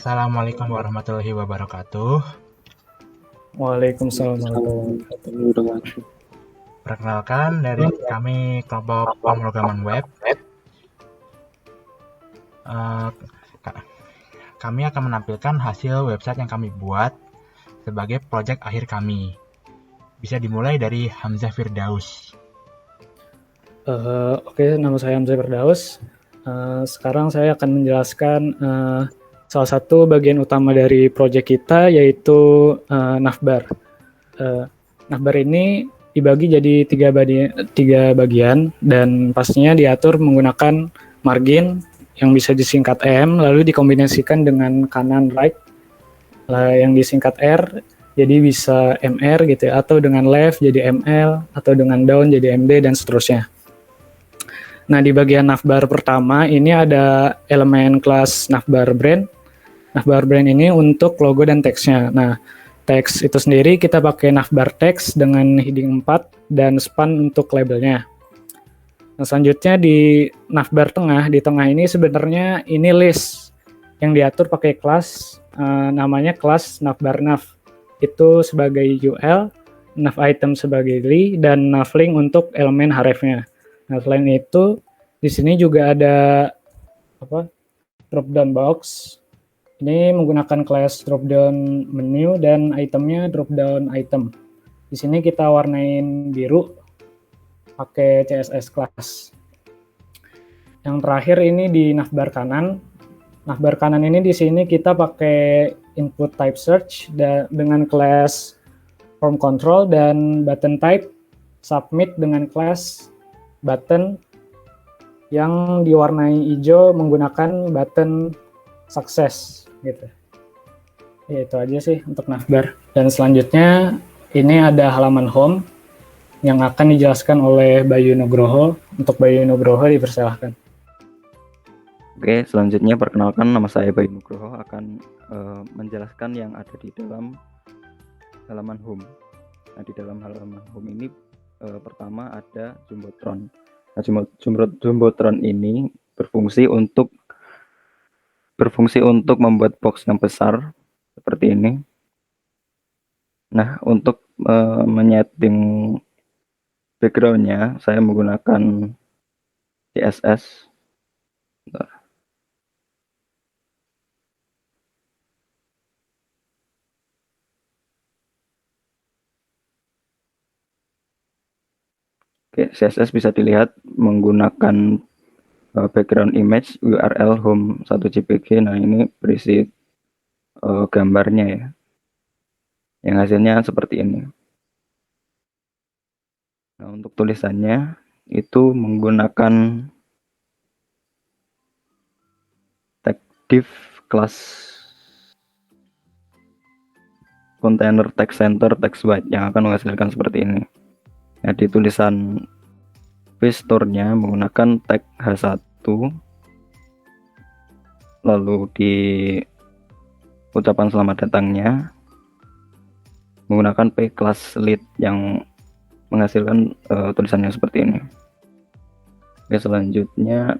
Assalamualaikum warahmatullahi wabarakatuh. Waalaikumsalam warahmatullahi wabarakatuh. Perkenalkan dari kami kelompok pemrograman web. Eh, Kami akan menampilkan hasil website yang kami buat sebagai proyek akhir kami. Bisa dimulai dari Hamzah Firdaus. Oke, nama saya Hamzah Firdaus. Sekarang saya akan menjelaskan salah satu bagian utama dari proyek kita, yaitu navbar. Navbar ini dibagi jadi tiga bagian dan pastinya diatur menggunakan margin yang bisa disingkat M, lalu dikombinasikan dengan kanan right yang disingkat R, jadi bisa MR gitu ya, atau dengan left jadi ML, atau dengan down jadi MD, dan seterusnya. Nah, di bagian navbar pertama ini ada elemen kelas navbar brand. Navbar brand ini untuk logo dan teksnya. Nah, teks itu sendiri kita pakai navbar teks dengan heading 4 dan span untuk labelnya. Nah, selanjutnya di navbar tengah, di tengah ini sebenarnya ini list yang diatur pakai kelas namanya kelas navbar nav. Itu sebagai UL, nav item sebagai li, dan nav link untuk elemen href-nya. Nah, selain itu di sini juga ada drop down box. Ini menggunakan class drop down menu dan itemnya drop down item. Di sini kita warnain biru pakai CSS class. Yang terakhir ini di navbar kanan. Navbar kanan ini di sini kita pakai input type search dengan class form control, dan button type submit dengan class button yang diwarnai hijau menggunakan button success gitu. Ya, itu aja sih untuk navbar. Dan selanjutnya ini ada halaman home yang akan dijelaskan oleh Bayu Nugroho. Untuk Bayu Nugroho dipersilahkan. Oke, selanjutnya perkenalkan, nama saya Bayu Nugroho akan menjelaskan yang ada di dalam halaman home. Nah, di dalam halaman home ini pertama ada Jumbotron. Nah, Jumbotron ini berfungsi untuk membuat box yang besar seperti ini. Nah, untuk menyeting backgroundnya saya menggunakan CSS. Oke, CSS bisa dilihat menggunakan background image URL home 1jpg. Nah, ini berisi gambarnya ya, yang hasilnya seperti ini. Nah, untuk tulisannya itu menggunakan tag div class container text center text white yang akan menghasilkan seperti ini. Nah, di tulisan visitornya menggunakan tag h1, lalu di ucapan selamat datangnya menggunakan p class lead yang menghasilkan tulisannya seperti ini. Oke, selanjutnya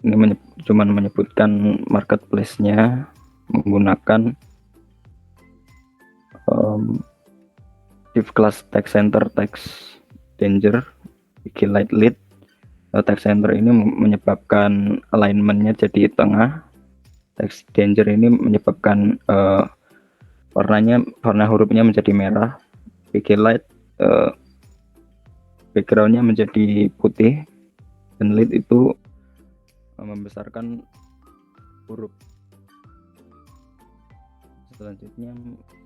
ini cuma menyebutkan marketplace-nya menggunakan div class text center text danger light lead. Text center ini menyebabkan alignment-nya jadi tengah. Text danger ini menyebabkan warna hurufnya menjadi merah. light background-nya menjadi putih, dan lead itu membesarkan huruf. Selanjutnya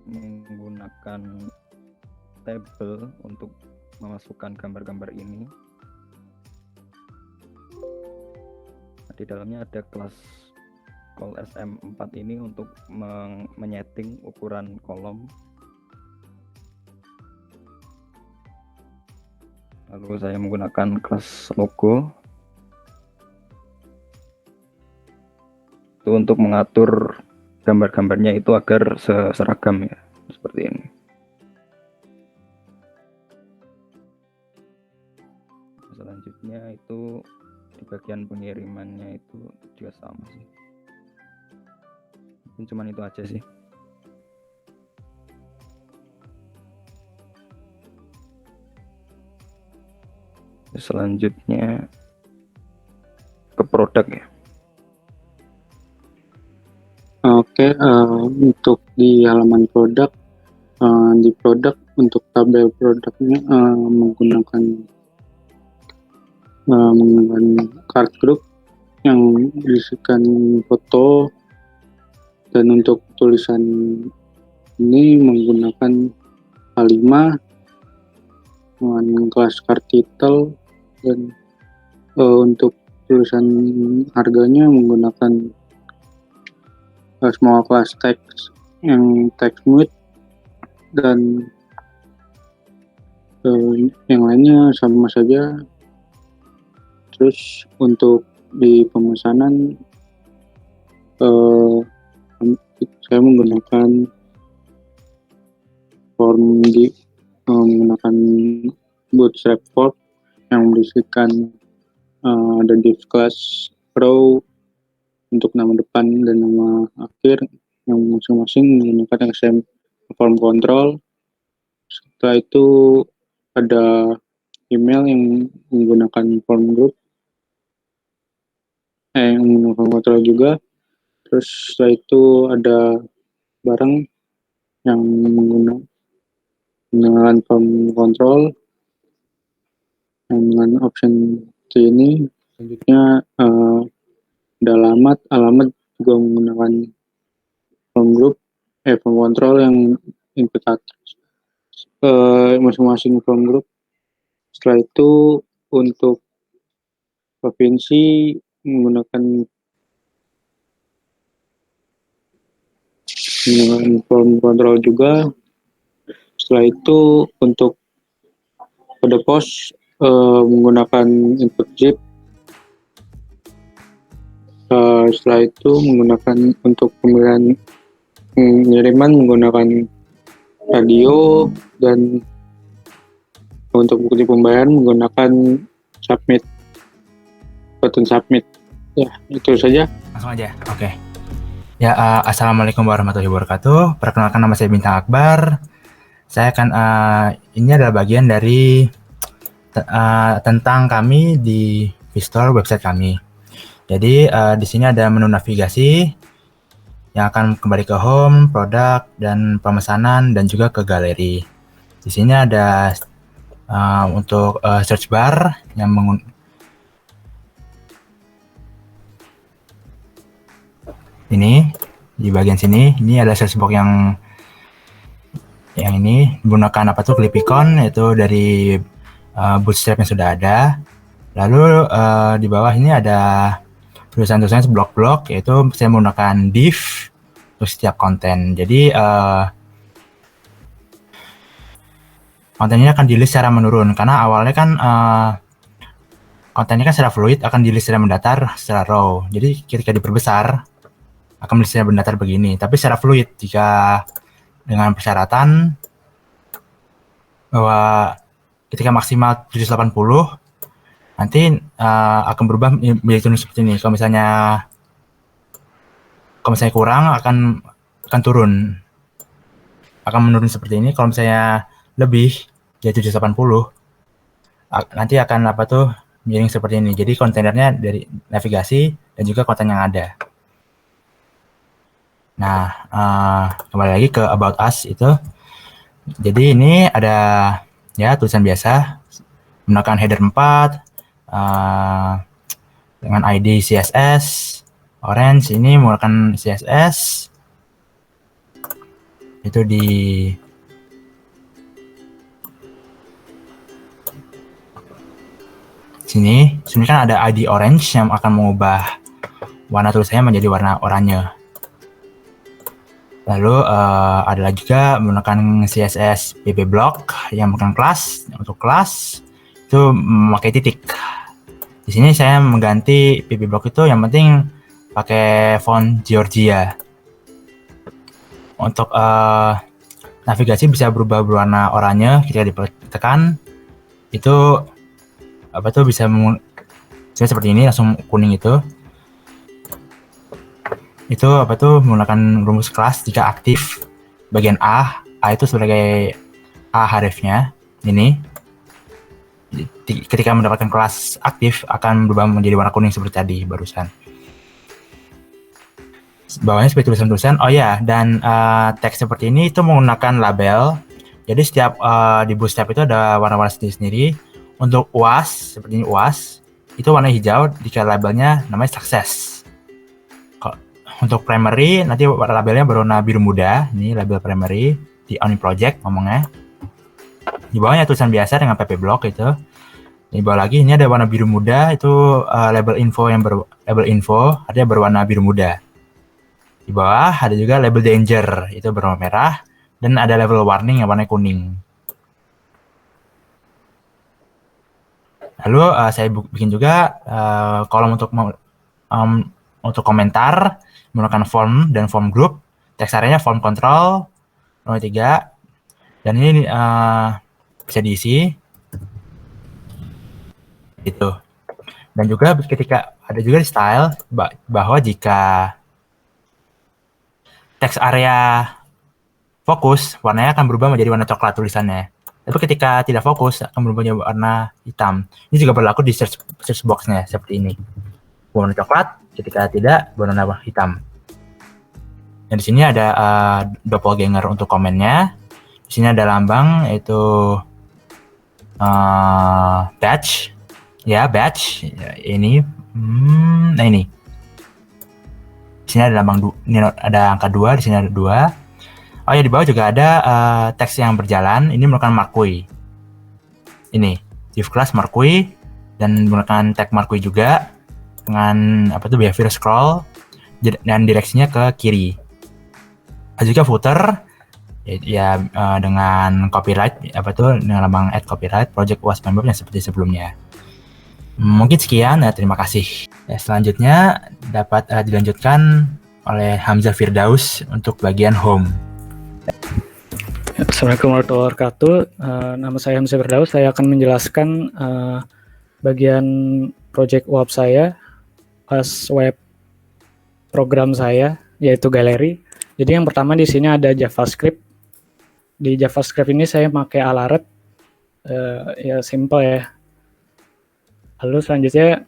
menggunakan table untuk memasukkan gambar-gambar ini. Nah, di dalamnya ada kelas call sm4 ini untuk menyeting ukuran kolom. Lalu saya menggunakan kelas logo itu untuk mengatur gambar-gambarnya itu agar seragam ya, seperti ini. Selanjutnya itu di bagian pengirimannya itu juga sama sih. Mungkin cuman itu aja sih. Selanjutnya ke produk ya. Oke, untuk di halaman produk, di produk untuk tabel produknya menggunakan card group yang berisikan foto, dan untuk tulisan ini menggunakan A5 dengan kelas card title, dan untuk tulisan harganya menggunakan small class text yang text mode, dan yang lainnya sama saja. Terus untuk di pemesanan saya menggunakan form menggunakan bootstrap form yang berisikan ada div class row untuk nama depan dan nama akhir yang masing-masing menggunakan XML form control. Setelah itu ada email yang menggunakan form group, yang menggunakan control juga. Terus setelah itu ada barang yang menggunakan form control dengan option C ini. Selanjutnya ada alamat juga menggunakan form group, form control yang input address masing-masing form group. Setelah itu untuk provinsi menggunakan form control juga. Setelah itu untuk kode pos menggunakan input zip. Setelah itu menggunakan untuk pemilihan pengiriman menggunakan radio, dan untuk bukti pembayaran menggunakan button submit. Ya, itu saja. Langsung aja. Oke. Ya, assalamualaikum warahmatullahi wabarakatuh. Perkenalkan, nama saya Bintang Akbar. Saya akan ini adalah bagian dari tentang kami di Vistol, website kami. Jadi di sini ada menu navigasi yang akan kembali ke home, produk, dan pemesanan, dan juga ke galeri. Di sini ada untuk search bar yang ini di bagian sini. Ini ada search box yang ini menggunakan Clipicon, yaitu dari Bootstrap yang sudah ada. Lalu di bawah ini ada tulisan-tulisan blok-blok, yaitu saya menggunakan div untuk setiap konten. Jadi kontennya akan di-list secara menurun, karena awalnya kan kontennya kan secara fluid akan di-list secara mendatar secara raw. Jadi ketika diperbesar akan di-list secara mendatar begini, tapi secara fluid jika dengan persyaratan bahwa ketika maksimal 780 nanti akan berubah menjadi turun seperti ini. Kalau misalnya kurang akan turun, akan menurun seperti ini. Kalau misalnya lebih jadi 780 nanti akan miring seperti ini. Jadi kontainernya dari navigasi dan juga konten yang ada. Nah, kembali lagi ke About Us itu. Jadi ini ada ya tulisan biasa menggunakan header 4 dengan ID CSS. Orange ini menggunakan CSS. Itu di sini kan ada ID orange yang akan mengubah warna tulisannya menjadi warna oranye. Lalu ada juga menggunakan CSS PP block yang bukan kelas. Untuk kelas itu memakai titik. Di sini saya mengganti PP block itu yang penting pakai font Georgia. Untuk navigasi bisa berubah berwarna oranye ketika ditekan. Itu bisa seperti ini, langsung kuning itu. itu apa tuh menggunakan rumus kelas jika aktif bagian A itu sebagai A harifnya ini ketika mendapatkan kelas aktif akan berubah menjadi warna kuning seperti tadi barusan. Bawahnya seperti tulisan-tulisan. Oh ya, dan teks seperti ini itu menggunakan label. Jadi setiap di bootstrap itu ada warna-warna sendiri-sendiri. Untuk UAS, seperti ini UAS, itu warna hijau jika labelnya namanya success. Untuk primary, nanti labelnya berwarna biru muda. Ini label primary di Owning Project ngomongnya. Di bawahnya tulisan biasa dengan PP Block itu. Di bawah lagi ini ada warna biru muda, itu label info label info artinya berwarna biru muda. Di bawah ada juga label danger, itu berwarna merah, dan ada label warning yang warna kuning. Lalu saya bikin juga kolom untuk komentar menggunakan form dan form group. Teks areanya form control 03, dan ini bisa diisi itu. Dan juga ketika ada juga di style bahwa jika teks area fokus, warnanya akan berubah menjadi warna coklat tulisannya. Tapi ketika tidak fokus, akan berubah menjadi warna hitam. Ini juga berlaku di search box-nya, seperti ini. Warna coklat, ketika tidak, warna hitam. Dan di sini ada doppelganger untuk komennya. Di sini ada lambang, yaitu badge. Ya, badge. Ini. Nah, ini. Di sini ada lambang, ini ada angka 2, di sini ada 2. Oh ya, di bawah juga ada teks yang berjalan. Ini menggunakan Marquee. Ini div class Marquee dan menggunakan tag Marquee juga dengan behavior scroll dan direksinya ke kiri. Ada juga footer ya dengan copyright dengan lambang add copyright project UAS member yang seperti sebelumnya. Mungkin sekian, terima kasih. Selanjutnya dapat dilanjutkan oleh Hamzah Firdaus untuk bagian home. Assalamualaikum warahmatullahi wabarakatuh. Nama saya Hamzah Firdaus. Saya akan menjelaskan bagian project web saya, web program saya, yaitu galeri. Jadi yang pertama di sini ada JavaScript. Di JavaScript ini saya pakai Alert, ya simple ya. Lalu selanjutnya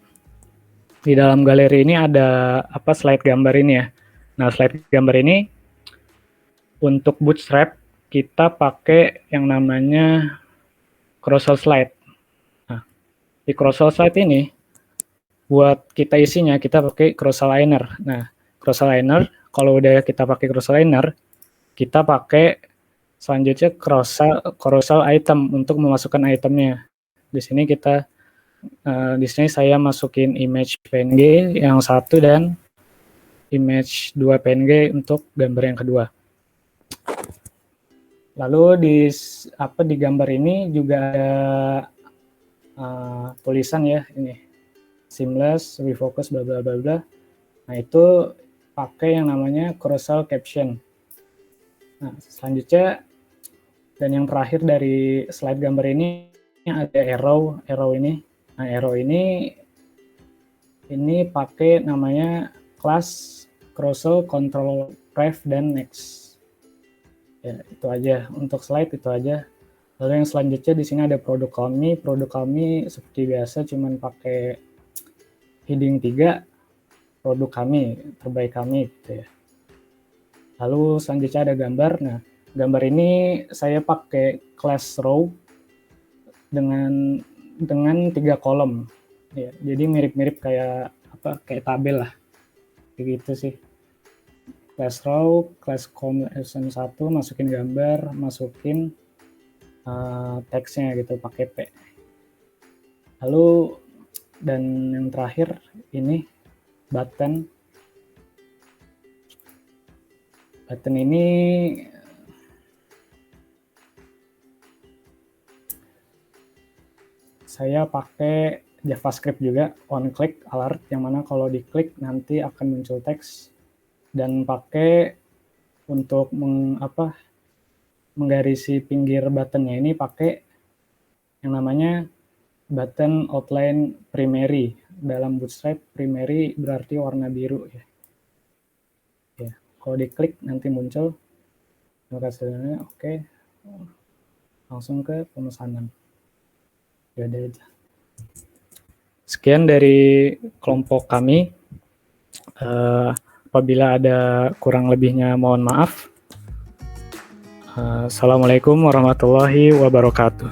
di dalam galeri ini ada slide gambar ini ya. Nah, slide gambar ini untuk Bootstrap kita pakai yang namanya carousel slide. Nah, di carousel slide ini buat kita isinya kita pakai carousel liner. Nah, carousel liner kalau udah kita pakai carousel liner, kita pakai selanjutnya carousel item untuk memasukkan itemnya. Di sini saya masukin image PNG yang satu dan image 2 PNG untuk gambar yang kedua. Lalu di gambar ini juga ada tulisan ya, ini seamless, refocus, bla bla bla bla. Nah, itu pakai yang namanya carousel caption. Nah, selanjutnya dan yang terakhir dari slide gambar ini ada arrow ini. Nah, arrow ini pakai namanya class carousel control ref dan next. Ya, itu aja untuk slide, itu aja. Lalu yang selanjutnya di sini ada produk kami. Produk kami seperti biasa cuman pakai heading 3 produk kami, terbaik kami gitu ya. Lalu selanjutnya ada gambar. Nah, gambar ini saya pakai class row dengan 3 kolom. Ya, jadi mirip-mirip kayak tabel lah. Kayak gitu sih. Class row, class column 1, masukin gambar, masukin teksnya gitu pakai P. Lalu dan yang terakhir ini button. Button ini saya pakai JavaScript juga, on click alert, yang mana kalau diklik nanti akan muncul teks. Dan pakai untuk menggarisi pinggir buttonnya ini pakai yang namanya button outline primary. Dalam Bootstrap primary berarti warna biru ya. Kalau diklik nanti muncul lokasinya. Oke, langsung ke pemesanan. Ya udah aja. Sekian dari kelompok kami. Apabila ada kurang lebihnya mohon maaf. Assalamualaikum warahmatullahi wabarakatuh.